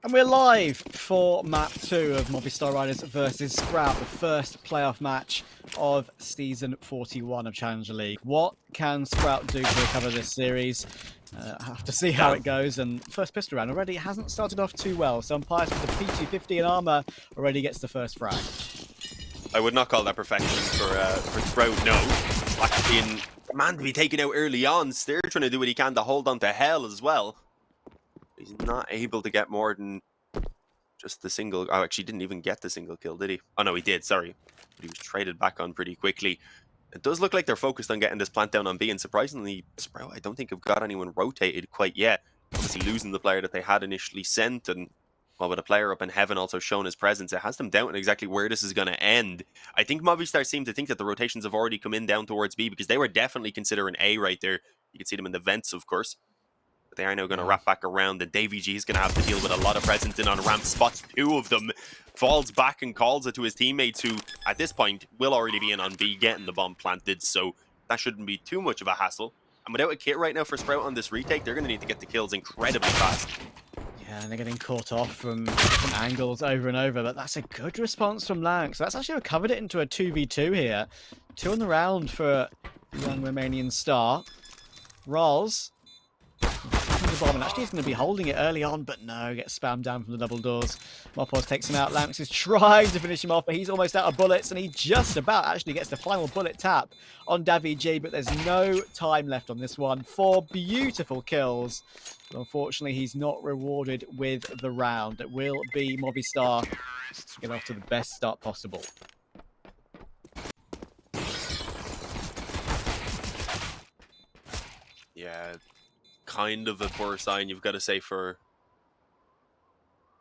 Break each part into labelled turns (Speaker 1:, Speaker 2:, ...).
Speaker 1: And we're live for map 2 of Movistar Riders versus Sprout, the first playoff match of season 41 of Challenger League. What can Sprout do to recover this series? Have to see how it goes. And first pistol round already hasn't started off too well. So Umpires with the P250 in armor already gets the first frag.
Speaker 2: I would not call that perfection for Sprout, no. Slack being man to be taken out early on. They're trying to do what he can to hold on to hell as well. He's not able to get more than just the single. Oh, actually didn't even get the single kill, did he? Oh no, he did, sorry. But he was traded back on pretty quickly. It does look like they're focused on getting this plant down on B, and surprisingly, Sprout, I don't think have got anyone rotated quite yet. Obviously losing the player that they had initially sent, and well, with a player up in heaven also showing his presence, it has them doubting exactly where this is going to end. I think Movistar seem to think that the rotations have already come in down towards B, because they were definitely considering A right there. You can see them in the vents, of course. But they are now going to wrap back around, and Davey G is going to have to deal with a lot of presence in on ramp spots. Two of them, falls back and calls it to his teammates, who at this point will already be in on B, getting the bomb planted, so that shouldn't be too much of a hassle. And without a kit right now for Sprout on this retake, they're going to need to get the kills incredibly fast.
Speaker 1: Yeah, and they're getting caught off from different angles over and over, but that's a good response from Lanx. So that's actually recovered it into a 2v2 here. 2 on the round for the young Romanian star. Rolls. The bomb, and actually he's going to be holding it early on, but no, gets spammed down from the double doors. Mopos takes him out. Lanx is trying to finish him off, but he's almost out of bullets, and he just about actually gets the final bullet tap on Davy G, but there's no time left on this one. 4 beautiful kills. But unfortunately, he's not rewarded with the round. It will be Movistar to get off to the best start possible.
Speaker 2: Yeah, kind of a poor sign, you've got to say, for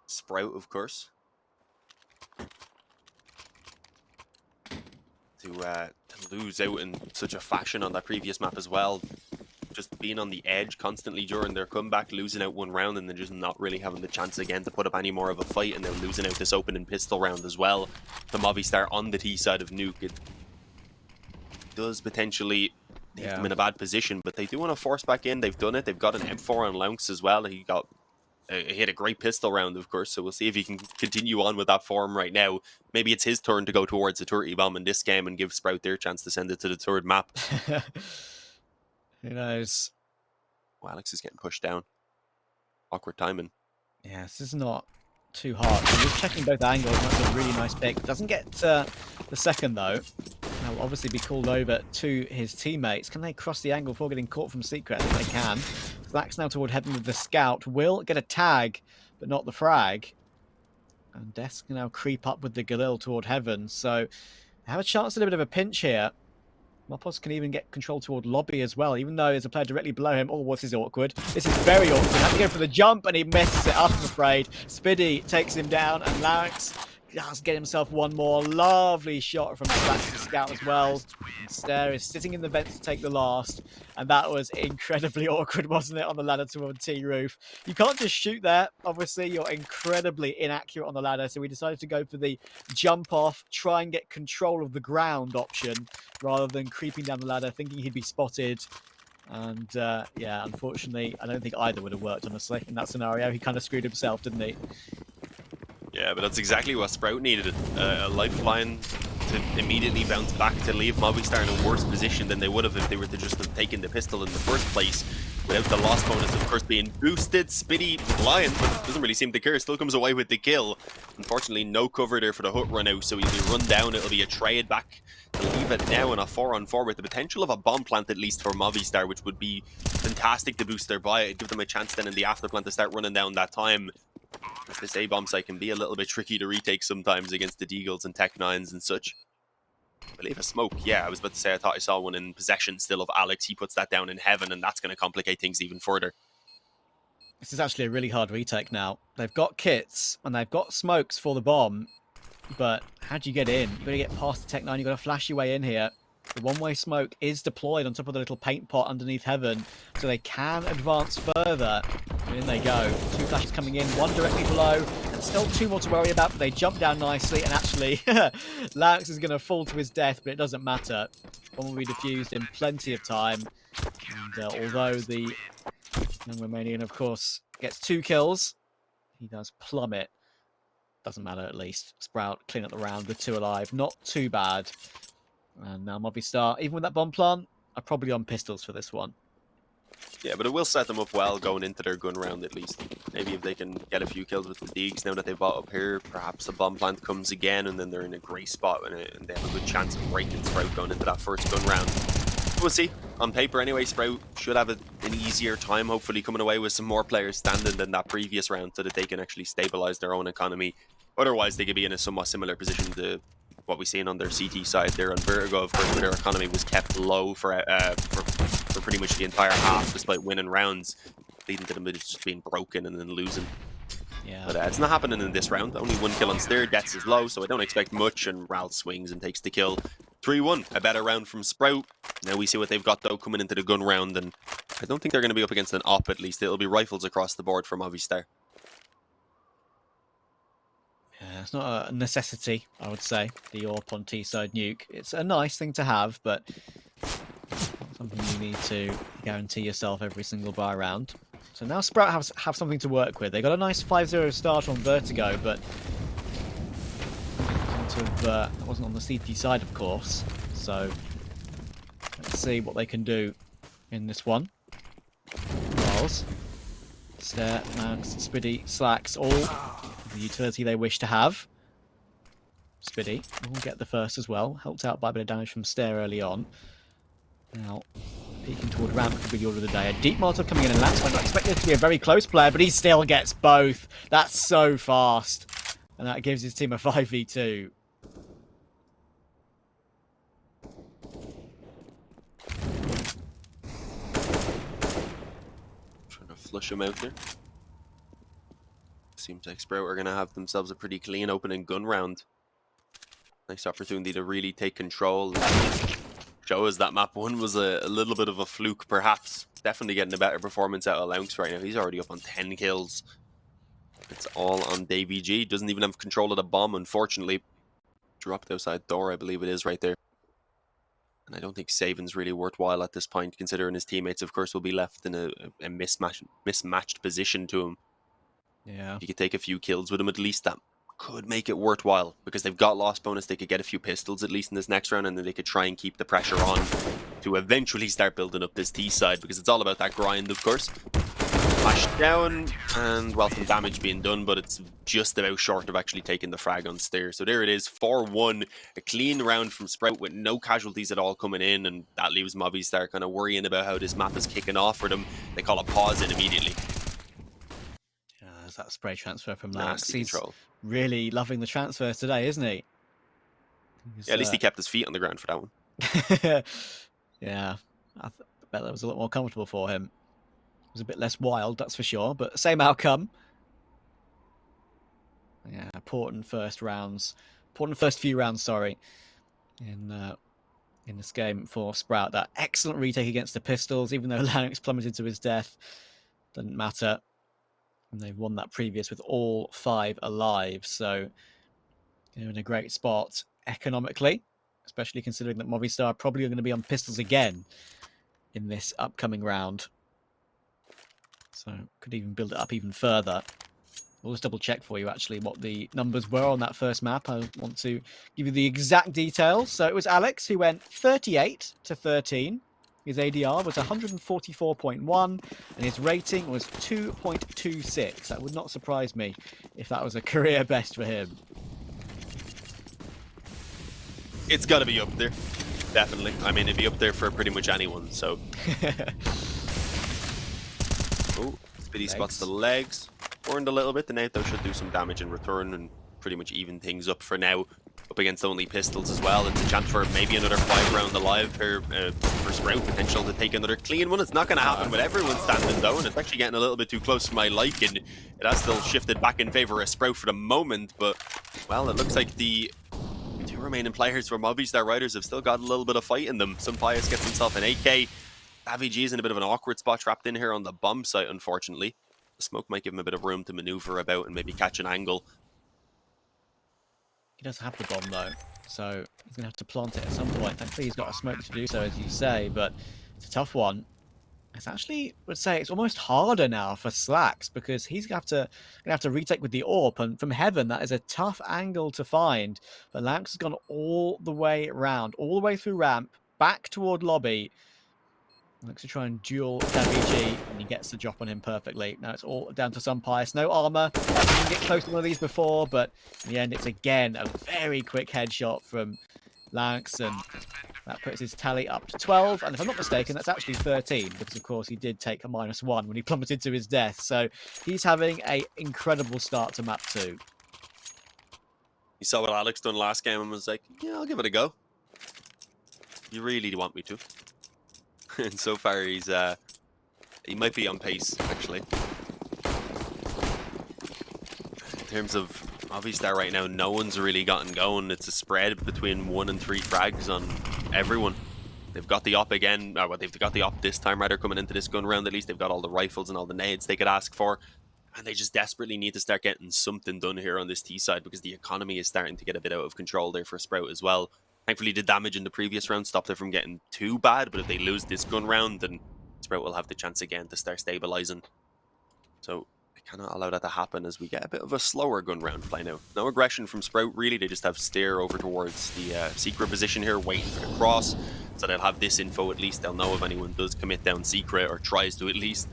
Speaker 2: Sprout, of course. To lose out in such a fashion on that previous map as well. Just being on the edge constantly during their comeback, losing out one round, and then just not really having the chance again to put up any more of a fight, and then losing out this opening pistol round as well. The Movistar on the T side of Nuke, it does potentially leave them in a bad position, but they do want to force back in. They've done it. They've got an M4 on Lounx as well. He hit a great pistol round, of course, so we'll see if he can continue on with that form right now. Maybe it's his turn to go towards the 30 bomb in this game and give Sprout their chance to send it to the third map.
Speaker 1: Who knows?
Speaker 2: Well, Alex is getting pushed down. Awkward timing.
Speaker 1: Yeah, this is not too hard. So he's checking both angles. That's a really nice pick. Doesn't get the second, though. Will obviously be called over to his teammates. Can they cross the angle before getting caught from secret? I think they can. Slack's now toward heaven with the scout. Will get a tag, but not the frag. And Death can now creep up with the Galil toward heaven. So they have a chance at a bit of a pinch here. Mopos can even get control toward lobby as well, even though there's a player directly below him. Oh, this is awkward. This is very awkward. Have to go for the jump, and he messes it up, I'm afraid. Spiddy takes him down, and Larynx does get himself one more. Lovely shot from the scout as well. And Stair is sitting in the vents to take the last, and that was incredibly awkward, wasn't it, on the ladder toward T roof. You can't just shoot there. Obviously, you're incredibly inaccurate on the ladder, so we decided to go for the jump off, try and get control of the ground option, rather than creeping down the ladder, thinking he'd be spotted. And yeah, unfortunately, I don't think either would have worked, honestly, in that scenario. He kind of screwed himself, didn't he?
Speaker 2: Yeah, but that's exactly what Sprout needed. A lifeline to immediately bounce back, to leave Movistar in a worse position than they would have if they were to just have taken the pistol in the first place. Without the loss bonus, of course, being boosted. Spiddy flying, but doesn't really seem to care. Still comes away with the kill. Unfortunately, no cover there for the hut run out, so he'll be run down. It'll be a trade back. They'll leave it now in a 4-on-4 with the potential of a bomb plant, at least for Movistar, which would be fantastic to boost their buy. It'd give them a chance then in the after plant to start running down that time. This A-bomb site can be a little bit tricky to retake sometimes against the Deagles and Tech-9s and such. I believe a smoke. Yeah, I was about to say I thought I saw one in possession still of Alex. He puts that down in heaven, and that's going to complicate things even further.
Speaker 1: This is actually a really hard retake now. They've got kits, and they've got smokes for the bomb, but how do you get in? You've got to get past the Tech-9. You've got to flash your way in here. The one-way smoke is deployed on top of the little paint pot underneath heaven, so they can advance further. And in they go. 2 flashes coming in, 1 directly below, and still 2 more to worry about, but they jump down nicely, and actually, Larynx is going to fall to his death, but it doesn't matter. One will be defused in plenty of time. And although the young Romanian, of course, gets 2 kills, He does plummet. Doesn't matter, at least. Sprout clean up the round with 2 alive. Not too bad. And now Movistar, even with that bomb plant, are probably on pistols for this one.
Speaker 2: Yeah, but it will set them up well going into their gun round at least. Maybe if they can get a few kills with the Deegs now that they've bought up here, perhaps the bomb plant comes again and then they're in a great spot and they have a good chance of breaking Sprout going into that first gun round. We'll see. On paper anyway, Sprout should have an easier time, hopefully coming away with some more players standing than that previous round so that they can actually stabilize their own economy. Otherwise, they could be in a somewhat similar position to what we've seen on their CT side there on Virgo, of course, where their economy was kept low for pretty much the entire half, despite winning rounds, leading to them just being broken and then losing.
Speaker 1: Yeah.
Speaker 2: But it's not happening in this round. Only 1 kill on Steer, Deaths is low, so I don't expect much, and Ral swings and takes the kill. 3-1, a better round from Sprout. Now we see what they've got, though, coming into the gun round, and I don't think they're going to be up against an op, at least. It'll be rifles across the board for Movistar.
Speaker 1: Yeah, it's not a necessity, I would say, the AWP on T-side nuke. It's a nice thing to have, but not something you need to guarantee yourself every single buy round. So now Sprout have something to work with. They got a nice 5-0 start on Vertigo, but that wasn't on the CT side, of course. So let's see what they can do in this one. Wells, Stare, Max, Spiddy, Slacks, all the utility they wish to have. Spiddy will get the first as well, helped out by a bit of damage from Stare early on. Now, peeking toward ramp could be the order of the day. A deep Molotov coming in, and Lax might not expect this to be a very close player, but he still gets both. That's so fast. And that gives his team a 5v2.
Speaker 2: Trying to flush him out there. Seems like Sprout are going to have themselves a pretty clean opening gun round. Nice opportunity to really take control. Show us that map 1 was a little bit of a fluke, perhaps. Definitely getting a better performance out of Lounx right now. He's already up on 10 kills. It's all on DBG. Doesn't even have control of the bomb, unfortunately. Dropped outside door, I believe it is right there. And I don't think saving's really worthwhile at this point, considering his teammates, of course, will be left in a mismatched position to him.
Speaker 1: Yeah.
Speaker 2: If you could take a few kills with him, at least that could make it worthwhile, because they've got loss bonus. They could get a few pistols at least in this next round, and then they could try and keep the pressure on to eventually start building up this T side, because it's all about that grind, of course. Flash down, and well, some damage being done, but it's just about short of actually taking the frag on Stair. So there it is, 4-1, a clean round from Sprout with no casualties at all coming in, and that leaves Movistar kind of worrying about how this map is kicking off for them. They call a pause in immediately.
Speaker 1: There's that spray transfer from Lax. He's
Speaker 2: Control.
Speaker 1: really loving the transfers today, isn't he?
Speaker 2: Yeah, at least he kept his feet on the ground for that one.
Speaker 1: Yeah, I bet that was a lot more comfortable for him. It was a bit less wild, that's for sure, but same outcome. Yeah, important first few rounds, sorry, in this game for Sprout. That excellent retake against the pistols, even though Lanix plummeted to his death. Doesn't matter. And they've won that previous with all 5 alive, so they're in a great spot economically, especially considering that Movistar are probably going to be on pistols again in this upcoming round. So could even build it up even further. We'll just double check for you actually what the numbers were on that first map. I want to give you the exact details. So it was Alex who went 38 to 13. His ADR was 144.1 and his rating was 2.26. That would not surprise me if that was a career best for him.
Speaker 2: It's got to be up there. Definitely. I mean, it'd be up there for pretty much anyone, so. Oh, Spiddy spots the legs. Burned a little bit. The Nate, though, should do some damage in return and pretty much even things up for now. Up against only pistols as well. It's a chance for maybe another 5 round alive here for Sprout. Potential to take another clean one. It's not going to happen with everyone standing though, and it's actually getting a little bit too close for my liking. It has still shifted back in favor of Sprout for the moment, but well, it looks like the 2 remaining players for Movistar Riders have still got a little bit of fight in them. Some Pius gets himself an AK. Davy is in a bit of an awkward spot, trapped in here on the bomb site, unfortunately. The smoke might give him a bit of room to maneuver about and maybe catch an angle.
Speaker 1: He does have the bomb though, so he's going to have to plant it at some point. Thankfully he's got a smoke to do so, as you say, but it's a tough one. It's actually, would say it's almost harder now for Slacks because he's gonna have to retake with the AWP, and from heaven that is a tough angle to find. But Lanx has gone all the way around, all the way through ramp, back toward lobby. Looks to try and duel Davigi, and he gets the drop on him perfectly. Now it's all down to Sunpius. No armor. Didn't get close to one of these before, but in the end, it's again a very quick headshot from Lanx, and that puts his tally up to 12. And if I'm not mistaken, that's actually 13, because of course he did take a -1 when he plummeted to his death. So he's having an incredible start to map 2.
Speaker 2: He saw what Alex done last game and was like, yeah, I'll give it a go. You really want me to? And so far he might be on pace, actually. In terms of Movistar right now, no one's really gotten going. It's a spread between 1 and 3 frags on everyone. They've got the op again, well, they've got the op this time, rather, coming into this gun round. At least they've got all the rifles and all the nades they could ask for. And they just desperately need to start getting something done here on this T side, because the economy is starting to get a bit out of control there for Sprout as well. Thankfully, the damage in the previous round stopped it from getting too bad, but if they lose this gun round, then Sprout will have the chance again to start stabilizing. So I cannot allow that to happen as we get a bit of a slower gun round play now. No aggression from Sprout, really. They just have steer over towards the secret position here, waiting for the cross. So they'll have this info at least. They'll know if anyone does commit down secret, or tries to at least.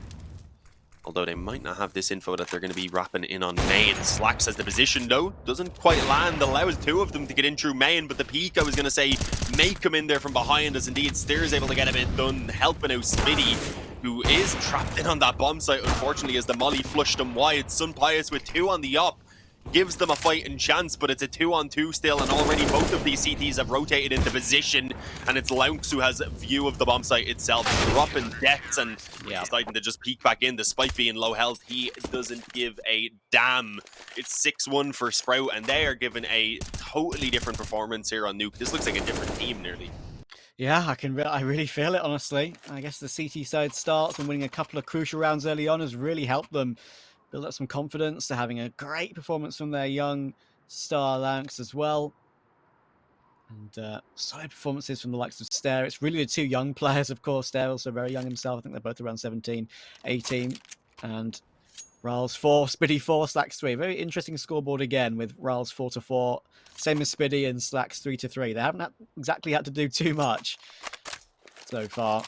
Speaker 2: Although they might not have this info that they're going to be wrapping in on main. Slacks has the position, though. Doesn't quite land. Allows 2 of them to get in through main. But the peak, I was going to say, may come in there from behind, as indeed Steer is able to get a bit done. Helping out Smitty, who is trapped in on that bomb site, unfortunately, as the molly flushed him wide. Sunpius with 2 on the op gives them a fighting chance, but it's a 2-on-2 still, and already both of these CTs have rotated into position, and it's Launx who has view of the bomb site itself, dropping deaths and deciding to just peek back in despite being low health. He doesn't give a damn. It's 6-1 for Sprout, and they are given a totally different performance here on Nuke. This looks like a different team nearly.
Speaker 1: Yeah, I really feel it, honestly. I guess the CT side starts and winning a couple of crucial rounds early on has really helped them build up some confidence. They're having a great performance from their young star Lanx as well. And solid performances from the likes of Stair. It's really the 2 young players, of course. Stair also very young himself. I think they're both around 17, 18. And Ral's 4, Spiddy 4, Slacks 3. Very interesting scoreboard again, with Ral's 4-4. Same as Spiddy and Slacks 3-3. They haven't exactly had to do too much so far.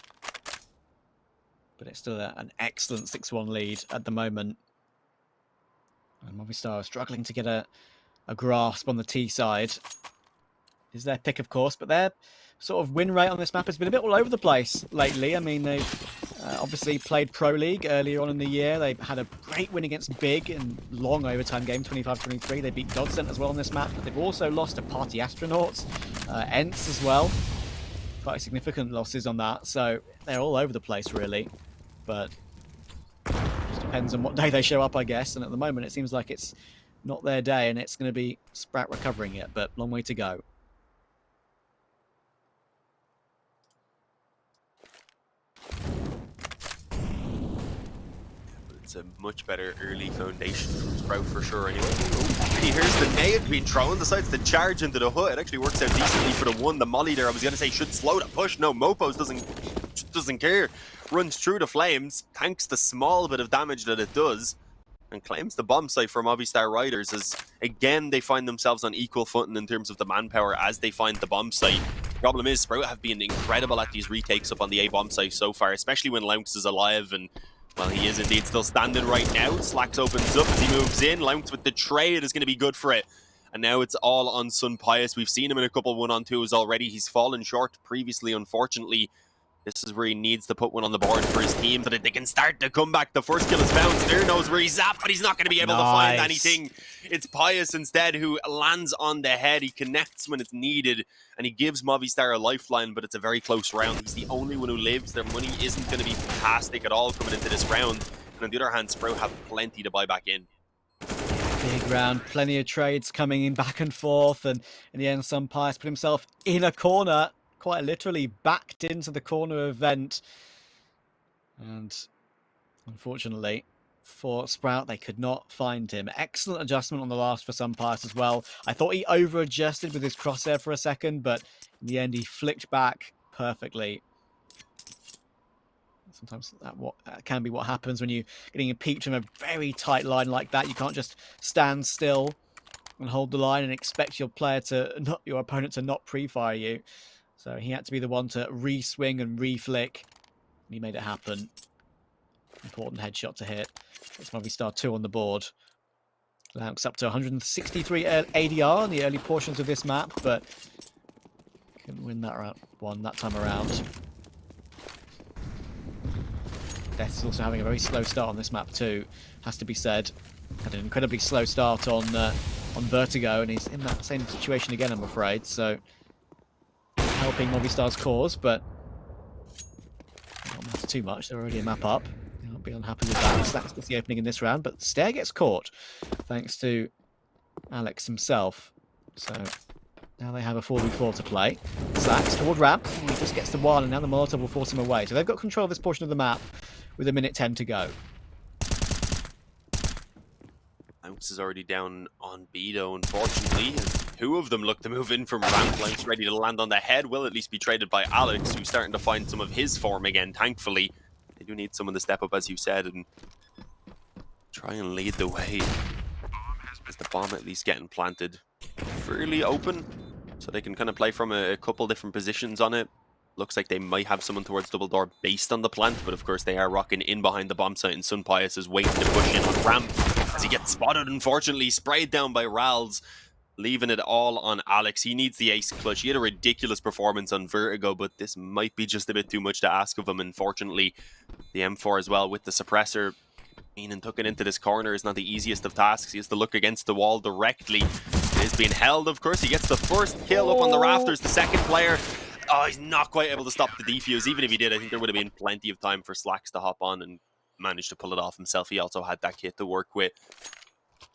Speaker 1: But it's still an excellent 6-1 lead at the moment. And Movistar are struggling to get a grasp on the T side. Is their pick, of course, but their sort of win rate on this map has been a bit all over the place lately. I mean, they've obviously played Pro League earlier on in the year. They had a great win against Big in long overtime game, 25-23. They beat Godsent as well on this map, but they've also lost to Party Astronauts, Ents as well. Quite significant losses on that, so they're all over the place, really. But depends on what day they show up, I guess. And at the moment, it seems like it's not their day, and it's going to be Sprout recovering it, but long way to go.
Speaker 2: It's a much better early foundation from Sprout for sure anyway. Here's the nade being thrown, decides to charge into the hood. It actually works out decently for the 1. The molly there, I was going to say, should slow the push. No, Mopos doesn't care. Runs through the flames, tanks the small bit of damage that it does, and claims the bomb site for Movistar Riders, as again they find themselves on equal footing in terms of the manpower as they find the bomb site. The problem is Sprout have been incredible at these retakes up on the A bomb site so far, especially when Launx is alive, and well, he is indeed still standing right now. Slacks opens up as he moves in. Launx with the trade is going to be good for it. And now it's all on Sunpius. We've seen him in a couple 1-on-2s already. He's fallen short previously, unfortunately. This is where he needs to put one on the board for his team so that they can start to come back. The first kill is found. Steer knows where he's at, but he's not going to be able to find anything. It's Pius instead who lands on the head. He connects when it's needed, and he gives Movistar a lifeline, but it's a very close round. He's the only one who lives. Their money isn't going to be fantastic at all coming into this round. And on the other hand, Sprout have plenty to buy back in.
Speaker 1: Big round, plenty of trades coming in back and forth, and in the end, Sunpius put himself in a corner, quite literally backed into the corner event. And unfortunately for Sprout, they could not find him. Excellent adjustment on the last for Sunpius as well. I thought he over-adjusted with his crosshair for a second, but in the end he flicked back perfectly. Sometimes that can be what happens when you're getting peeped from a very tight line like that. You can't just stand still and hold the line and expect your opponent to not pre-fire you. So he had to be the one to re-swing and re-flick. And he made it happen. Important headshot to hit. It's Movistar 2 on the board. Laux up to 163 ADR in the early portions of this map, but couldn't win that one that time around. Death is also having a very slow start on this map too, has to be said. Had an incredibly slow start on Vertigo, and he's in that same situation again, I'm afraid. So helping Movistar's cause, but not matter too much. They're already a map up. They won't be unhappy with that. That's just the opening in this round, but Stair gets caught thanks to Alex himself. So now they have a 4v4 to play. Slacks toward ramp. He just gets the one, and now the Molotov will force him away. So they've got control of this portion of the map with 1:10 to go.
Speaker 2: Laux is already down on B though, unfortunately. And two of them look to move in from ramp. Laux ready to land on the head. Will at least be traded by Alex, who's starting to find some of his form again, thankfully. They do need someone to step up, as you said, and try and lead the way. Is the bomb at least getting planted fairly open? So they can kind of play from a couple different positions on it. Looks like they might have someone towards double door based on the plant, but of course they are rocking in behind the bomb site, and Sun Pius is waiting to push in on ramp as he gets spotted, unfortunately, sprayed down by Rals, leaving it all on Alex. He needs the ace clutch. He had a ridiculous performance on Vertigo, but this might be just a bit too much to ask of him. Unfortunately, the M4 as well with the suppressor. And took it into this corner is not the easiest of tasks. He has to look against the wall directly. It is being held, of course. He gets the first kill up on the rafters. The second player, he's not quite able to stop the defuse. Even if he did, I think there would have been plenty of time for Slacks to hop on and manage to pull it off himself. He also had that kit to work with.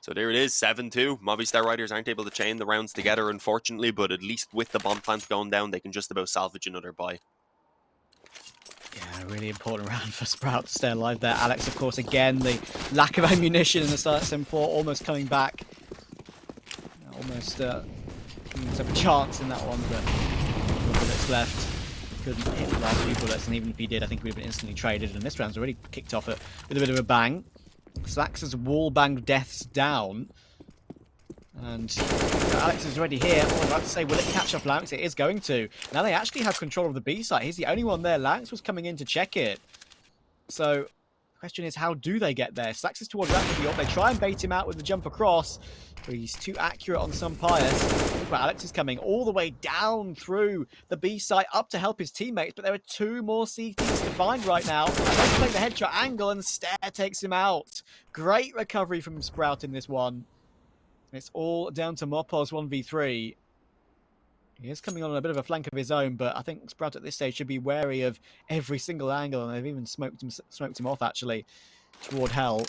Speaker 2: So there it is, 7-2. Movistar Riders aren't able to chain the rounds together, unfortunately, but at least with the bomb plant going down, they can just about salvage another buy.
Speaker 1: Yeah, really important round for Sprout to stay alive there. Alex, of course, again, the lack of ammunition in the start M4, almost coming back. Almost giving himself a chance in that one, but no bullets left. Couldn't hit the last few bullets, and even if he did, I think we'd have been instantly traded. And this round's already kicked off with a bit of a bang. Slacks has wall banged Deaths down. And Alex is already here. I was about to say, will it catch up Laux? It is going to. Now they actually have control of the B site. He's the only one there. Laux was coming in to check it. So the question is, how do they get there? Slacks is towards that. They try and bait him out with the jump across, but he's too accurate on some Pius. But Alex is coming all the way down through the B site up to help his teammates, but there are two more CTs to find right now. He's playing the headshot angle, and Stair takes him out. Great recovery from Sprout in this one. It's all down to Mopos 1v3. He is coming on a bit of a flank of his own, but I think Sprout at this stage should be wary of every single angle, and they've even smoked him off, actually, toward Hell.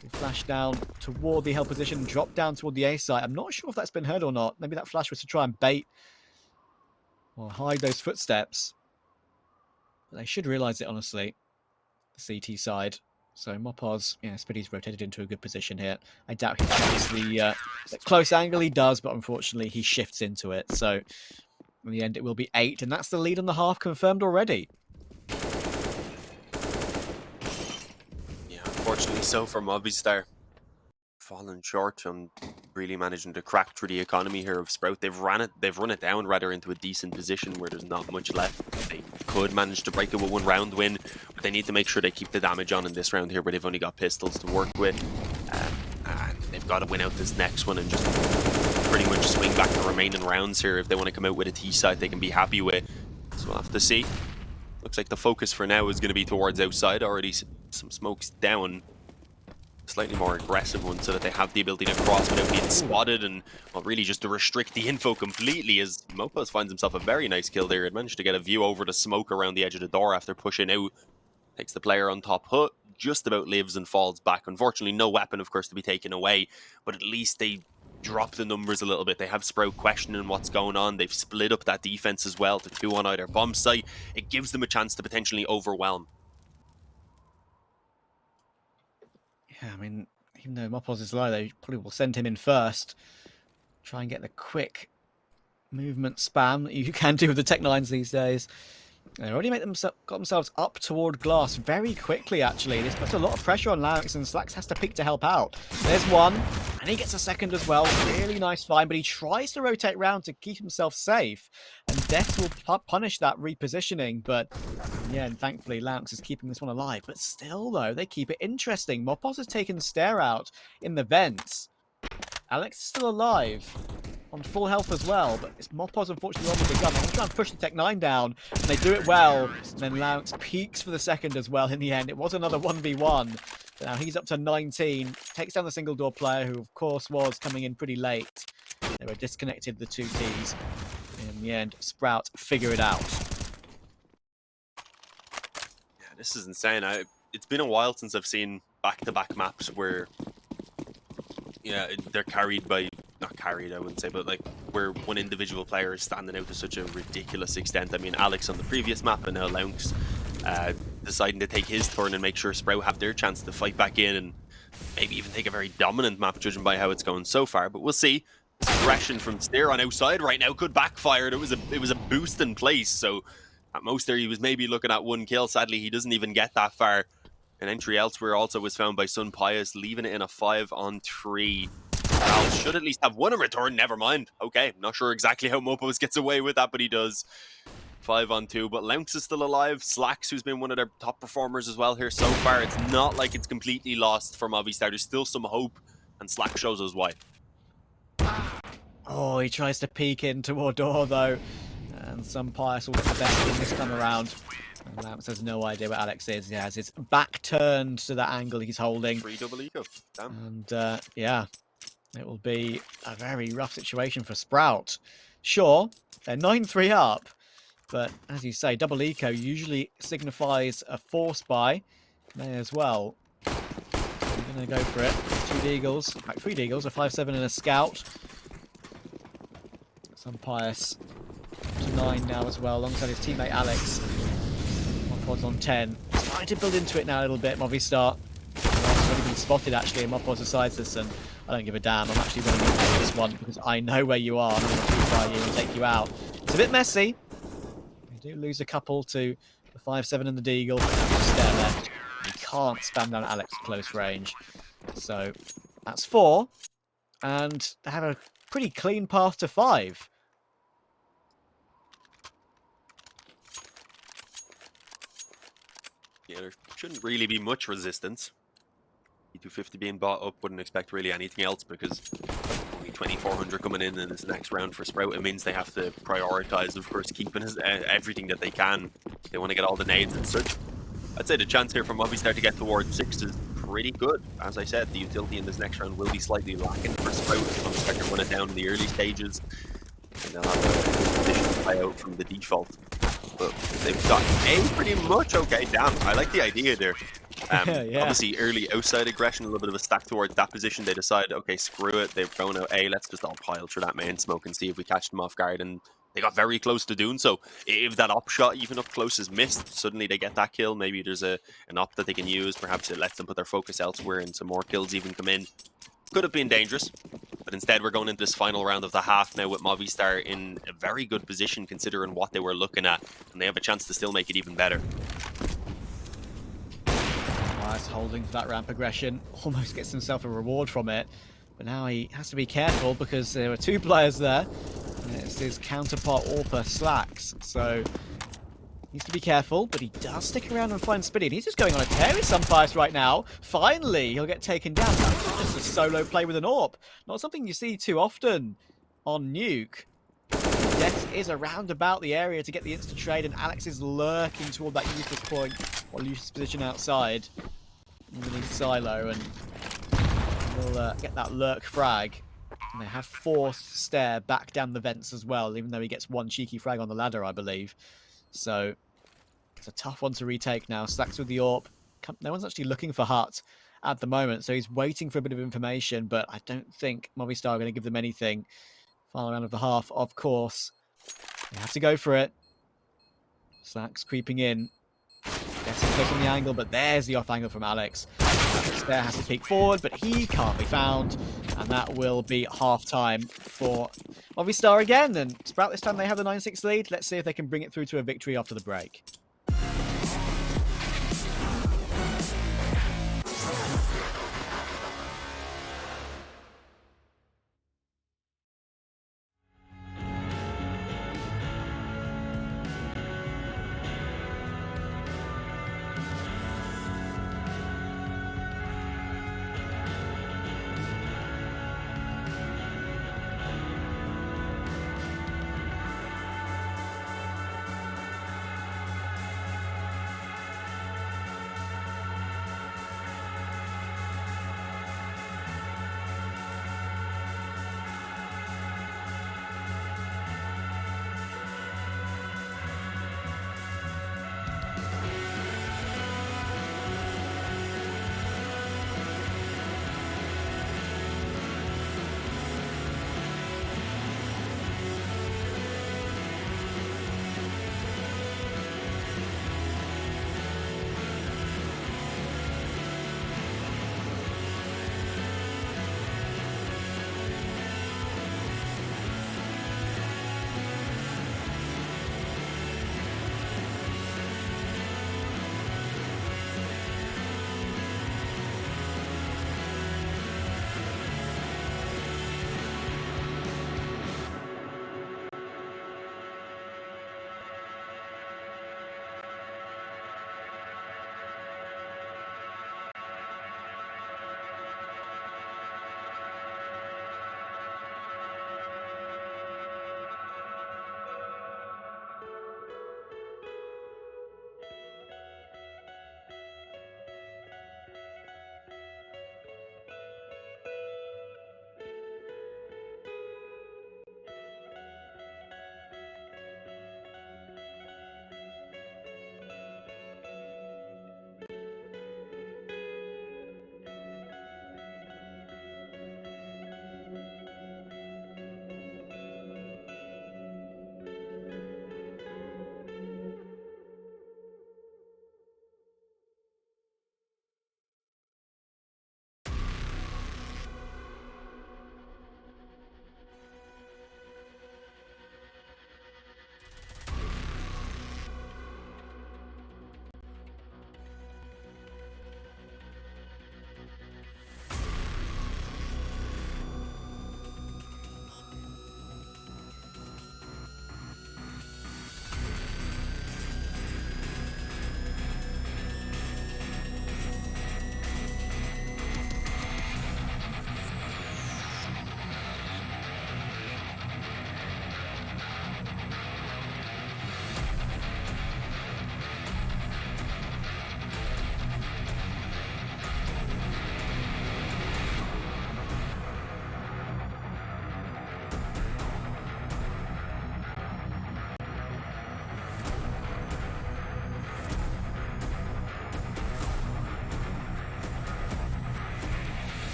Speaker 1: He flashed down toward the Hell position, dropped down toward the A site. I'm not sure if that's been heard or not. Maybe that flash was to try and bait or hide those footsteps. But they should realise it, honestly, the CT side. So Mopos, Spiddy's rotated into a good position here. I doubt he checks the close angle. He does, but unfortunately he shifts into it. So in the end it will be 8, and that's the lead on the half confirmed already.
Speaker 2: Yeah, unfortunately so for Movistar. Fallen short on really managing to crack through the economy here of Sprout. They've run it down rather into a decent position where there's not much left. They could manage to break it with one round win, but they need to make sure they keep the damage on in this round here where they've only got pistols to work with. And they've got to win out this next one and just pretty much swing back the remaining rounds here if they want to come out with a T side they can be happy with. So we'll have to see. Looks like the focus for now is going to be towards outside. Already some smokes down. Slightly more aggressive one so that they have the ability to cross without being spotted, and well, really just to restrict the info completely, as Mopos finds himself a very nice kill there. He managed to get a view over the smoke around the edge of the door after pushing out. Takes the player on top hut, just about lives and falls back. Unfortunately, no weapon, of course, to be taken away, but at least they drop the numbers a little bit. They have Sprout questioning what's going on. They've split up that defense as well to 2 on either bomb site. It gives them a chance to potentially overwhelm.
Speaker 1: Yeah, I mean, even though Mopos is low, they probably will send him in first. Try and get the quick movement spam that you can do with the Tech 9s these days. They already got themselves up toward glass very quickly, actually. This puts a lot of pressure on Larynx, and Slacks has to peek to help out. There's one, and he gets a second as well. Really nice find, but he tries to rotate round to keep himself safe. And Death will punish that repositioning, but yeah, and thankfully Larynx is keeping this one alive. But still, though, they keep it interesting. Mopos has taken the stare out in the vents. Alex is still alive, on full health as well, but it's Mopos unfortunately on with the gun. They're trying to push the Tech 9 down, and they do it well, and then Larynx peaks for the second as well in the end. It was another 1v1, but now he's up to 19, takes down the single door player, who of course was coming in pretty late. They were disconnected, the two Ts. In the end, Sprout figure it out.
Speaker 2: Yeah, this is insane. It's been a while since I've seen back-to-back maps where they're carried by, not carried I wouldn't say, but like where one individual player is standing out to such a ridiculous extent. I mean, Alex on the previous map, and now Lynx deciding to take his turn and make sure Sprout have their chance to fight back in and maybe even take a very dominant map, judging by how it's going so far. But we'll see. This aggression from Steer on outside right now could backfire. It was a boost in place, so at most there he was maybe looking at one kill. Sadly, he doesn't even get that far. An entry elsewhere also was found by Sun Pius, leaving it in a 5-on-3. Val should at least have one in return. Never mind. Okay, not sure exactly how Mopos gets away with that, but he does. 5-on-2, but Lynx is still alive. Slacks, who's been one of their top performers as well here so far. It's not like it's completely lost for Movistar. There's still some hope, and Slack shows us why.
Speaker 1: Oh, he tries to peek in toward door, though, and Sun Pius will get the best in this time around. And Lamps has no idea where Alex is. He has his back turned to that angle he's holding.
Speaker 2: Free double eco. Damn.
Speaker 1: And yeah, it will be a very rough situation for Sprout. Sure, they're 9-3 up, but as you say, double eco usually signifies a force buy. May as well. I'm going to go for it. 2 Deagles, in fact 3 Deagles, a 5-7 and a Scout. Sun Pius to 9 now as well, alongside his teammate Alex. Mopos on 10. Trying to build into it now a little bit, Movistar. It's already been spotted actually, and Mopos decides this, and I don't give a damn. I'm actually going to move this one because I know where you are. I'm going to fly you and take you out. It's a bit messy. We do lose a couple to the 5-7 and the Deagle, but now just stare left. You can't spam down Alex close range. So that's 4, and they have a pretty clean path to 5.
Speaker 2: Yeah, there shouldn't really be much resistance. E250 being bought up, wouldn't expect really anything else because only 2,400 coming in this next round for Sprout. It means they have to prioritize, of course, keeping everything that they can. They want to get all the nades and such. I'd say the chance here for Movistar to get towards 6 is pretty good. As I said, the utility in this next round will be slightly lacking for Sprout. Movistar can run it down in the early stages, and they'll have a position to play out from the default. But they've got A pretty much okay. Damn, I like the idea there.
Speaker 1: Yeah.
Speaker 2: Obviously, early outside aggression, a little bit of a stack towards that position. They decide, okay, screw it. They've thrown out A. Let's just all pile through that main smoke and see if we catch them off guard. And they got very close to doing so. If that op shot, even up close, is missed, suddenly they get that kill. Maybe there's an op that they can use. Perhaps it lets them put their focus elsewhere and some more kills even come in. Could have been dangerous. But instead, we're going into this final round of the half now with Movistar in a very good position considering what they were looking at. And they have a chance to still make it even better.
Speaker 1: Nice holding to that ramp aggression. Almost gets himself a reward from it. But now he has to be careful because there were 2 players there. And it's his counterpart Orpa Slacks. So he needs to be careful, but he does stick around and find Spitty. And he's just going on a tear with Sun Pius right now. Finally, he'll get taken down. That's just a solo play with an AWP. Not something you see too often on Nuke. Death is around about the area to get the instant trade, and Alex is lurking toward that useless point or useless position outside underneath silo, and we'll get that lurk frag. And they have forced Stare back down the vents as well, even though he gets 1 cheeky frag on the ladder, I believe. So it's a tough one to retake now. Slacks with the AWP. No one's actually looking for Hut at the moment, so he's waiting for a bit of information, but I don't think Movistar are going to give them anything. Final round of the half, of course. They have to go for it. Slacks creeping in. Guess Nice and close on the angle, but there's the off angle from Alex. Stair has to peek forward, but he can't be found. And that will be half-time for Movistar again. And Sprout this time they have the 9-6 lead. Let's see if they can bring it through to a victory after the break.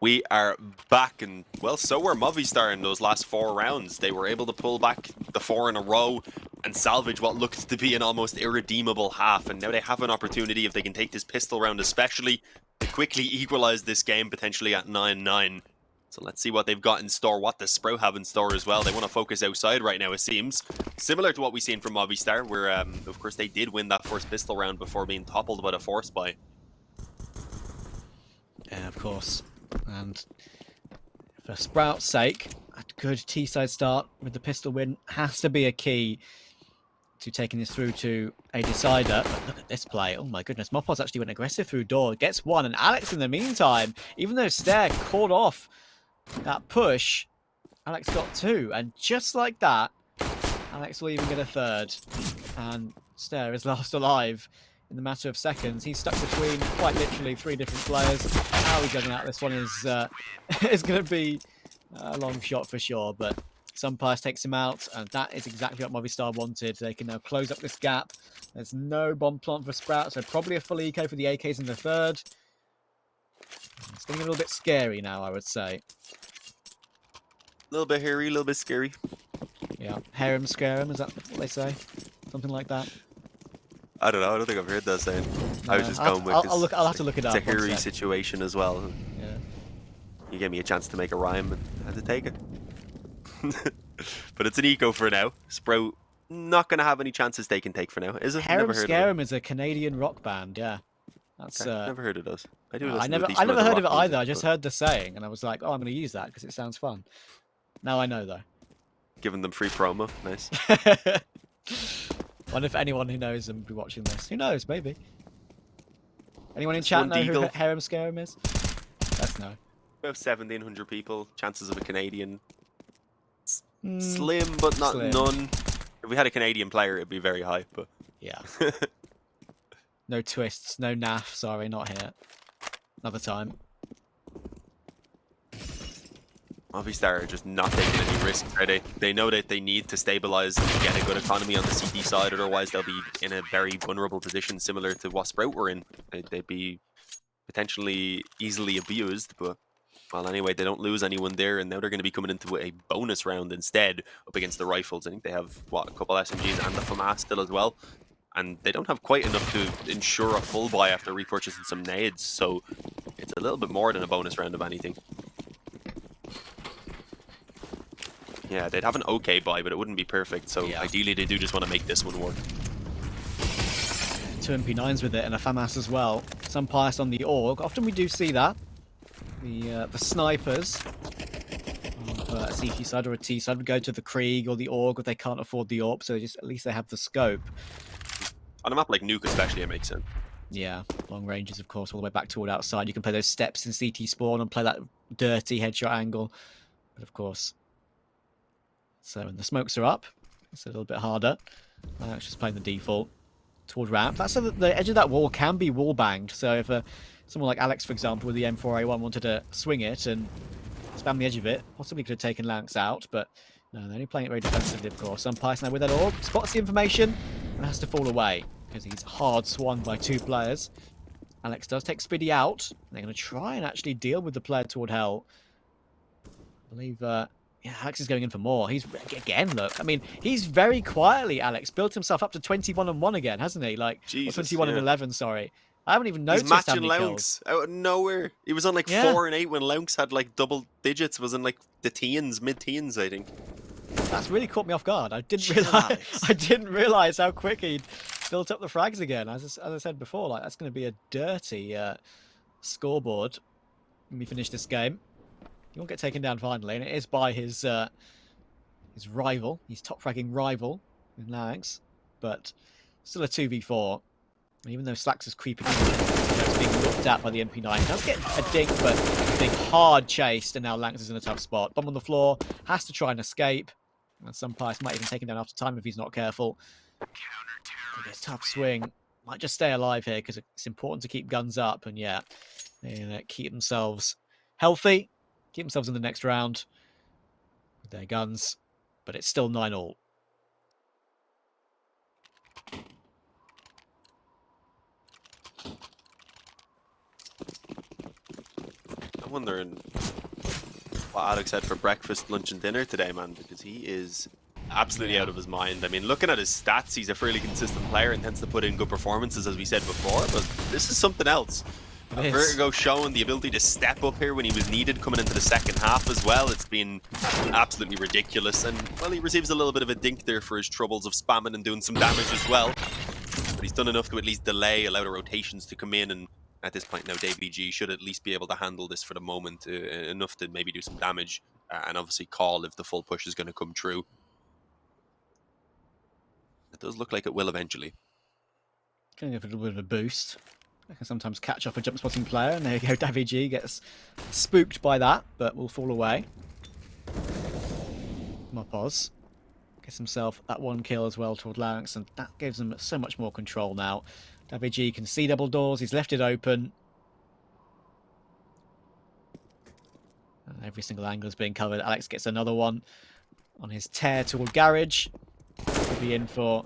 Speaker 2: We are back, and well, so were Movistar in those last 4 rounds. They were able to pull back the 4 in a row and salvage what looked to be an almost irredeemable half, and now they have an opportunity, if they can take this pistol round especially, to quickly equalize this game, potentially at 9-9. So let's see what they've got in store, what the Sprout have in store as well. They want to focus outside right now, it seems. Similar to what we've seen from Movistar, where, of course, they did win that first pistol round before being toppled by the force buy.
Speaker 1: Yeah, of course. And for Sprout's sake, a good T-side start with the pistol win has to be a key to taking this through to a decider. But look at this play. Oh my goodness. Mopos actually went aggressive through door. Gets one. And Alex in the meantime, even though Stair caught off that push, Alex got 2. And just like that, Alex will even get a 3rd. And Stare is last alive in the matter of seconds. He's stuck between quite literally 3 different players. How he's getting out this one is is going to be a long shot for sure, but Sunpice takes him out, and that is exactly what Movistar wanted. They can now close up this gap. There's no bomb plant for Sprout, so probably a full eco for the AKs in the third. It's getting a little bit scary now, I would say.
Speaker 2: A little bit hairy, a little bit scary.
Speaker 1: Yeah, harem scare 'em, is that what they say? Something like that.
Speaker 2: I don't know. I don't think I've heard that saying.
Speaker 1: No,
Speaker 2: I was just going with.
Speaker 1: I'll have to look it up.
Speaker 2: It's a hairy situation as well.
Speaker 1: Yeah.
Speaker 2: You gave me a chance to make a rhyme, and I had to take it. But it's an eco for now. Sprout not going to have any chances they can take for now, is it?
Speaker 1: Harem Scarum is a Canadian rock band. Yeah, that's.
Speaker 2: Okay, never heard of those. I do.
Speaker 1: I never heard of it either. I just heard the saying, and I was like, oh, I'm going to use that because it sounds fun. Now I know though.
Speaker 2: Giving them free promo. Nice.
Speaker 1: Wonder if anyone who knows them will be watching this. Who knows? Maybe. Anyone in chat know who Harem Scarum is? Let's know.
Speaker 2: About 1,700 people. Chances of a Canadian. Slim, but not none. If we had a Canadian player, it'd be very high. But
Speaker 1: yeah. No twists, no naff. Sorry, not here. Another time.
Speaker 2: Movistar are just not taking any risks, are they? They know that they need to stabilize and get a good economy on the CT side, otherwise they'll be in a very vulnerable position similar to what Sprout were in. They'd be potentially easily abused, but well, anyway, they don't lose anyone there, and now they're going to be coming into a bonus round instead up against the Rifles. I think they have, what, a couple SMGs and the FAMAS still as well, and they don't have quite enough to ensure a full buy after repurchasing some nades, so it's a little bit more than a bonus round of anything. Yeah, they'd have an okay buy, but it wouldn't be perfect, so ideally they do just want to make this one work.
Speaker 1: 2 MP9s with it and a FAMAS as well. Some bias on the AUG. Often we do see that. The snipers on a CT side or a T side would go to the Krieg or the AUG if they can't afford the AWP, so just at least they have the scope.
Speaker 2: On a map like Nuke especially, it makes sense.
Speaker 1: Yeah, long ranges, of course, all the way back toward outside. You can play those steps in CT spawn and play that dirty headshot angle. But of course... So when the smokes are up, it's a little bit harder. It's just playing the default toward ramp. That's so that the edge of that wall can be wall banged. So if someone like Alex, for example, with the M4A1 wanted to swing it and spam the edge of it, possibly could have taken Lanx out. But no, they're only playing it very defensively, of course. Sunpice now with that AUG spots the information and has to fall away because he's hard swung by 2 players. Alex does take Spiddy out. They're going to try and actually deal with the player toward Hell. I believe... yeah, Alex is going in for more. He's, again, look, I mean, he's very quietly, Alex, built himself up to 21-1 again, hasn't he? Like, 21-11, sorry. I haven't even noticed
Speaker 2: he's matching
Speaker 1: how many
Speaker 2: Lanx out of nowhere. He was on like 4 and 8 when Lanx had like double digits, was in like the teens, mid-teens, I think.
Speaker 1: That's really caught me off guard. I didn't realize how quick he'd built up the frags again. As I said before, like that's going to be a dirty scoreboard when we finish this game. He won't get taken down finally, and it is by his rival, his top-fragging rival in Lanx, but still a 2v4. And even though Slacks is creeping in, it's being looked at by the MP9. He does get a dink, but being hard chased, and now Lanx is in a tough spot. Bomb on the floor, has to try and escape. And Sunpice might even take him down after time if he's not careful. A tough swing. Might just stay alive here, because it's important to keep guns up, and yeah, they keep themselves healthy. Keep themselves in the next round with their guns, but it's still 9-all.
Speaker 2: I'm wondering what Alex had for breakfast, lunch, and dinner today, man, because he is absolutely out of his mind. I mean, looking at his stats, he's a fairly consistent player and tends to put in good performances, as we said before, but this is something else. Vertigo showing the ability to step up here when he was needed coming into the second half as well. It's been absolutely ridiculous. And, well, he receives a little bit of a dink there for his troubles of spamming and doing some damage as well. But he's done enough to at least delay, allow the rotations to come in. And at this point now, DVG should at least be able to handle this for the moment. Enough to maybe do some damage and obviously call if the full push is going to come true. It does look like it will eventually.
Speaker 1: Going to give it a little bit of a boost. I can sometimes catch off a jump spotting player, and there you go, DVG gets spooked by that, but will fall away. Mopos Gets himself that 1 kill as well toward Larynx, and that gives him so much more control now. WG can see double doors. He's left it open. And every single angle is being covered. Alex gets another one on his tear toward Garage. He'll be in for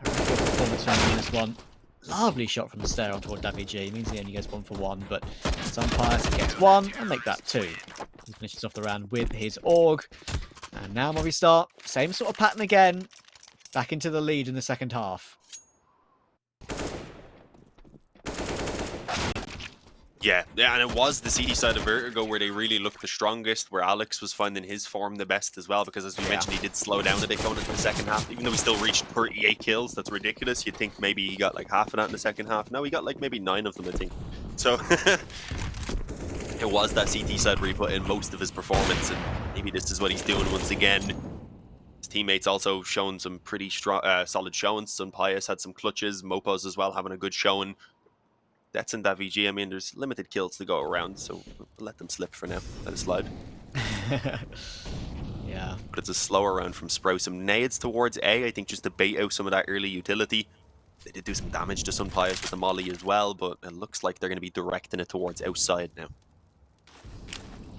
Speaker 1: a really good performance from him in this one. Lovely shot from the stair on toward WG. Means he only goes 1 for 1, but it's umpires. He gets 1 and make that 2. He finishes off the round with his AUG. And now Movistar, same sort of pattern again. Back into the lead in the second half.
Speaker 2: Yeah, and it was the CD side of Vertigo where they really looked the strongest, where Alex was finding his form the best as well, because as we mentioned, he did slow down a bit going into the second half. Even though he still reached 38 kills, that's ridiculous. You'd think maybe he got like half of that in the second half. No, he got like maybe 9 of them, I think. So it was that CT side where he put in most of his performance, and maybe this is what he's doing once again. His teammates also showing some pretty strong, solid showings. Sun Pius had some clutches, Mopos as well having a good showing. That's in WG. I mean, there's limited kills to go around, so we'll let them slip for now. Let it slide.
Speaker 1: Yeah.
Speaker 2: But it's a slower round from Sprout. Some nades towards A, I think, just to bait out some of that early utility. They did do some damage to Sun Pius with the molly as well, but it looks like they're going to be directing it towards outside now.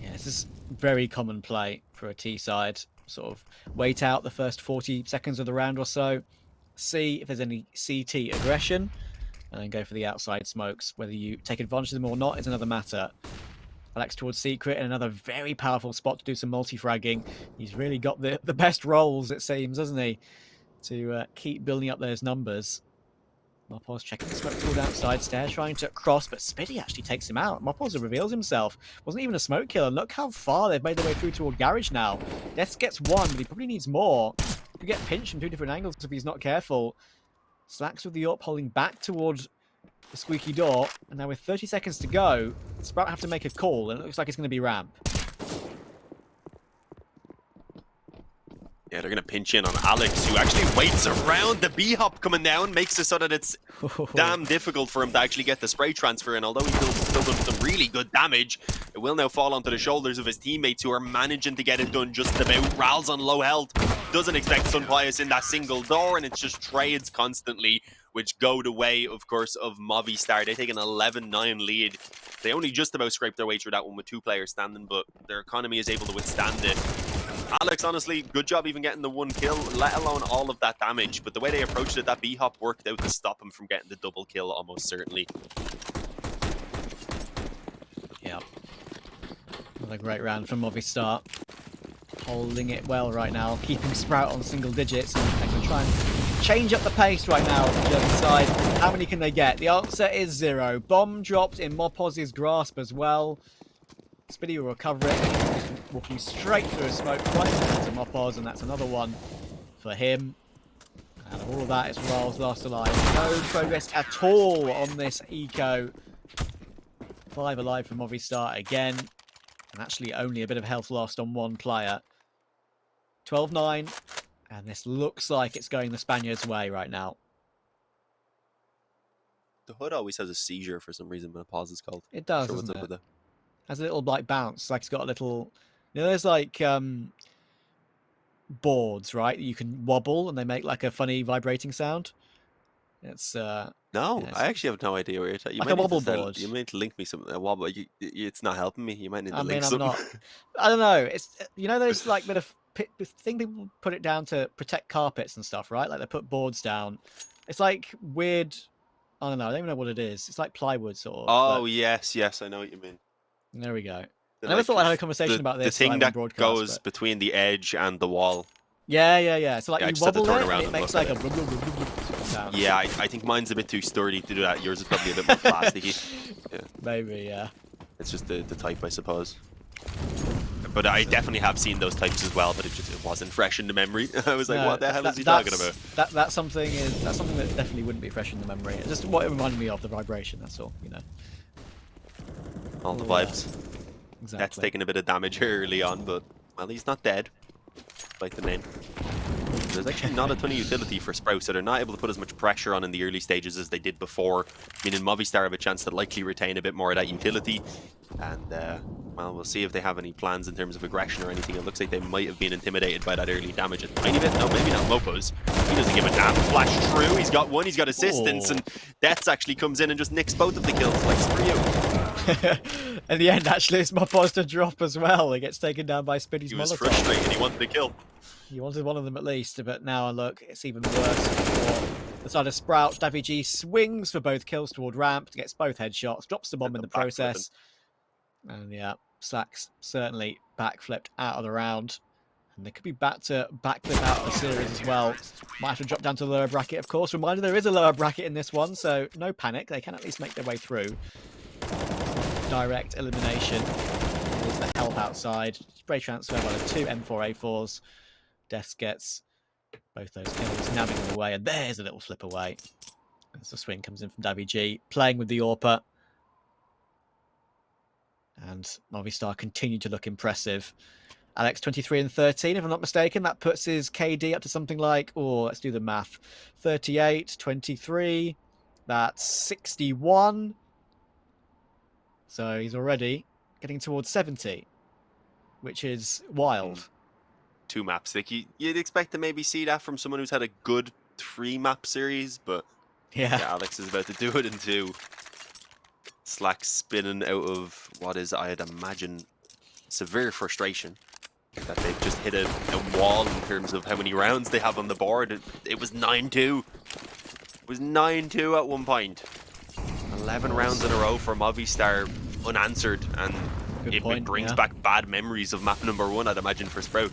Speaker 1: Yeah, this is very common play for a T side. Sort of wait out the first 40 seconds of the round or so, see if there's any CT aggression, and then go for the outside smokes. Whether you take advantage of them or not is another matter. Alex towards Secret, and another very powerful spot to do some multi-fragging. He's really got the best rolls, it seems, hasn't he? To keep building up those numbers. Mopos checking the smoke towards outside. Stair trying to cross, but Spiddy actually takes him out. Mopos reveals himself. Wasn't even a smoke killer. Look how far they've made their way through toward Garage now. Death gets 1, but he probably needs more. He could get pinched from 2 different angles if he's not careful. Slacks with the AWP holding back towards the squeaky door. And now with 30 seconds to go, Sprout have to make a call, and it looks like it's going to be ramp.
Speaker 2: Yeah, they're going to pinch in on Alex, who actually waits around the B-hop coming down, makes it so that it's damn difficult for him to actually get the spray transfer. And although he's still done some really good damage, it will now fall onto the shoulders of his teammates, who are managing to get it done just about. Ral's on low health, doesn't expect Sun Pius in that single door, and it's just trades constantly, which go the way, of course, of Movistar. They take an 11-9 lead. They only just about scraped their way through that one with 2 players standing, but their economy is able to withstand it. Alex, honestly, good job even getting the 1 kill, let alone all of that damage. But the way they approached it, that B-hop worked out to stop him from getting the double kill, almost certainly.
Speaker 1: Yeah. Another great round from Movistar. Holding it well right now, keeping Sprout on single digits, and they can try and change up the pace right now on the other side. How many can they get? The answer is 0. Bomb dropped in Mopos' grasp as well. Spiddy will recover it. Walking straight through a smoke right into Mopos, and that's another one for him. And all of that is Ral's last alive. No progress at all on this eco. 5 alive for Movistar again. And actually only a bit of health lost on 1 player. 12-9. And this looks like it's going the Spaniards' way right now.
Speaker 2: The HUD always has a seizure for some reason when a pause is called.
Speaker 1: It does,
Speaker 2: Sure,
Speaker 1: doesn't
Speaker 2: what's up
Speaker 1: it?
Speaker 2: with it?
Speaker 1: Has a little like bounce, like it's got a little, you know, there's like boards, right? You can wobble and they make like a funny vibrating sound. It's
Speaker 2: No,
Speaker 1: yeah,
Speaker 2: I actually have no idea where you're talking.
Speaker 1: like a wobble board.
Speaker 2: You might link me something. A wobble. It's not helping me. You might need to
Speaker 1: I
Speaker 2: link
Speaker 1: mean, I'm
Speaker 2: something.
Speaker 1: not. I don't know. It's, you know, those like bit of thing people put it down to protect carpets and stuff, right? Like they put boards down. It's like weird. I don't know. I don't even know what it is. It's like plywood sort of.
Speaker 2: Oh yes, I know what you mean.
Speaker 1: There we go.
Speaker 2: The,
Speaker 1: I never
Speaker 2: like,
Speaker 1: thought I had a conversation about this.
Speaker 2: The thing
Speaker 1: live on
Speaker 2: that
Speaker 1: broadcast,
Speaker 2: goes
Speaker 1: but...
Speaker 2: between the edge and the wall.
Speaker 1: Yeah. So like
Speaker 2: Yeah, I
Speaker 1: you
Speaker 2: just had to
Speaker 1: wobble
Speaker 2: turn
Speaker 1: it,
Speaker 2: around
Speaker 1: and it
Speaker 2: and
Speaker 1: makes
Speaker 2: look
Speaker 1: like
Speaker 2: at
Speaker 1: a sort of sound.
Speaker 2: Yeah, I think mine's a bit too sturdy to do that. Yours is probably a bit more plasticky. Yeah.
Speaker 1: Maybe, yeah.
Speaker 2: It's just the type, I suppose. But I definitely have seen those types as well, but it wasn't fresh in the memory. I was like,
Speaker 1: No,
Speaker 2: what the hell is he talking about?
Speaker 1: That's something that definitely wouldn't be fresh in the memory. It's just what it reminded me of, the vibration, that's all, you know.
Speaker 2: All the vibes.
Speaker 1: Exactly.
Speaker 2: That's taking a bit of damage early on, but, well, he's not dead. Like the name. there's actually not a ton of utility for Sprout, so they're not able to put as much pressure on in the early stages as they did before. Meaning Movistar have a chance to likely retain a bit more of that utility. And, well, we'll see if they have any plans in terms of aggression or anything. It looks like they might have been intimidated by that early damage a tiny bit. No, maybe not Mopos. He doesn't give a damn. Flash true. He's got one. He's got assistance. And Deaths actually comes in and just nicks both of the kills. Like, screw you.
Speaker 1: In the end, actually, it's Mopos to drop as well. He gets taken down by Spinny's Molotov.
Speaker 2: He was frustrated. He wanted to kill.
Speaker 1: He wanted one of them at least, but now look, it's even worse for the side of Sprout. Davy swings for both kills toward ramp, gets both headshots, drops the bomb in the process. And yeah, Slacks certainly backflipped out of the round. And they could be back to backflip out of the series as well. Might have to drop down to the lower bracket, of course. Reminder, there is a lower bracket in this one, so no panic. They can at least make their way through. Direct elimination. There's the help outside. Spray transfer by the two M4A4s. Deaths gets both those kills, nabbing them away, and there's a little flip away. As the swing comes in from Davy, playing with the AWPer. And Movistar continue to look impressive. Alex 23 and 13, if I'm not mistaken. That puts his KD up to something like, oh, let's do the math. 38, 23, that's 61. So he's already getting towards 70, which is wild.
Speaker 2: 2 maps. Like you'd expect to maybe see that from someone who's had a good 3-map series, but yeah, Alex is about to do it in 2. Slack spinning out of what is, I'd imagine, severe frustration that they've just hit a wall in terms of how many rounds they have on the board. It was 9-2. It was 9-2 at one point. 11 rounds in a row for Movistar unanswered, and it brings back bad memories of map number 1, I'd imagine, for Sprout.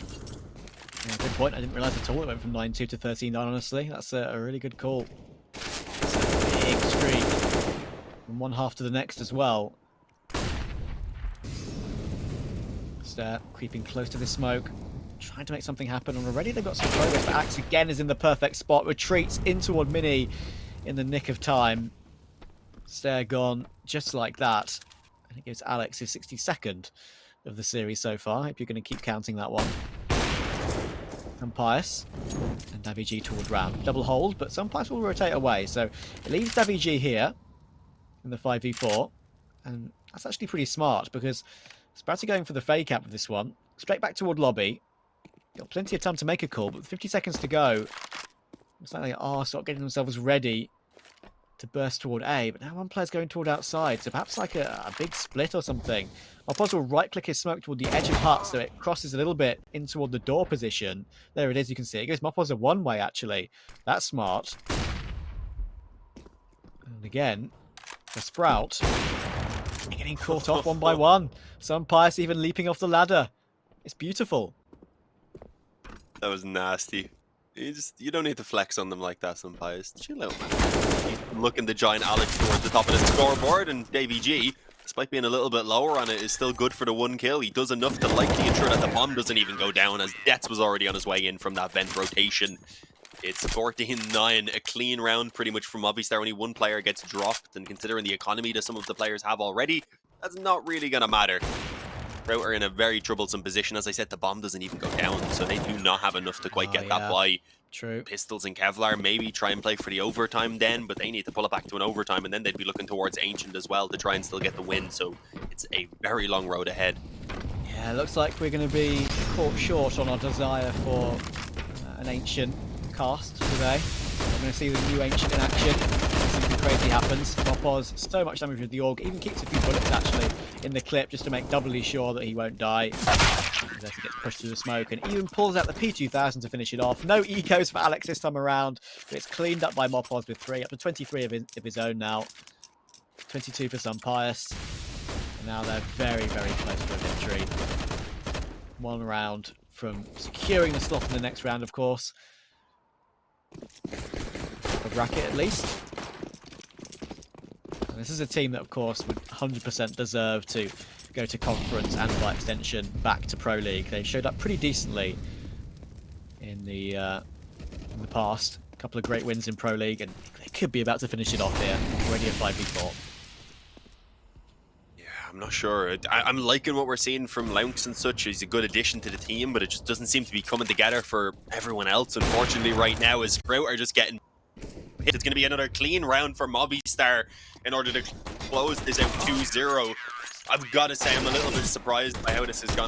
Speaker 1: Yeah, good point. I didn't realise at all it went from 9-2 to 13-9, honestly. That's a really good call. It's a big streak. From one half to the next as well. Just creeping close to the smoke. Trying to make something happen. And already they've got some progress. But Axe again is in the perfect spot. Retreats in toward Mini in the nick of time. Stair gone just like that. And it gives Alex his 62nd of the series so far. I hope you're going to keep counting that one. Pius and Davy toward ramp. Double hold, but Pius will rotate away. So it leaves Davy here in the 5v4. And that's actually pretty smart because Sprout are going for the fake out with this one. Straight back toward lobby. Got plenty of time to make a call, but with 50 seconds to go, it's like they are sort of getting themselves ready to burst toward A, but now one player's going toward outside, so perhaps like a big split or something. Mopos will right-click his smoke toward the edge of hut, so it crosses a little bit in toward the door position. There it is, you can see. It gives Mopos a one-way, actually. That's smart. And again, for Sprout, getting caught off one by one. Pius even leaping off the ladder. It's beautiful.
Speaker 2: That was nasty. You don't need to flex on them like that, Pius. Chill out, man. He's looking the giant Alex towards the top of the scoreboard, and Davy G, despite being a little bit lower on it, is still good for the 1 kill. He does enough to likely ensure that the bomb doesn't even go down, as Deaths was already on his way in from that vent rotation. It's 14-9, a clean round pretty much from Movistar. Only 1 player gets dropped, and considering the economy that some of the players have already, that's not really going to matter. Sprout are in a very troublesome position. As I said, the bomb doesn't even go down, so they do not have enough to quite get that by.
Speaker 1: True.
Speaker 2: Pistols and Kevlar maybe try and play for the overtime then, but they need to pull it back to an overtime, and then they'd be looking towards Ancient as well to try and still get the win, so it's a very long road ahead.
Speaker 1: Yeah, it looks like we're going to be caught short on our desire for an Ancient cast today. We're going to see the new Ancient in action. Something crazy happens. Mopos, so much damage with the AUG, even keeps a few bullets actually in the clip just to make doubly sure that he won't die. As he gets pushed through the smoke and even pulls out the P2000 to finish it off. No ecos for Alex this time around, but it's cleaned up by Mopos with 3, up to 23 of his own now. 22 for Pius. And now they're very, very close to a victory. 1 round from securing the slot in the next round, of course. A bracket at least. And this is a team that, of course, would 100% deserve to go to conference and by extension back to Pro League. They showed up pretty decently in the past. A couple of great wins in Pro League, and they could be about to finish it off here. Already a 5v4.
Speaker 2: Yeah, I'm not sure. I'm liking what we're seeing from Lounks and such. He's a good addition to the team, but it just doesn't seem to be coming together for everyone else. Unfortunately, right now, as Sprout are just getting hit. It's going to be another clean round for Movistar in order to close this out 2-0. I've got to say, I'm a little bit surprised by how this has gone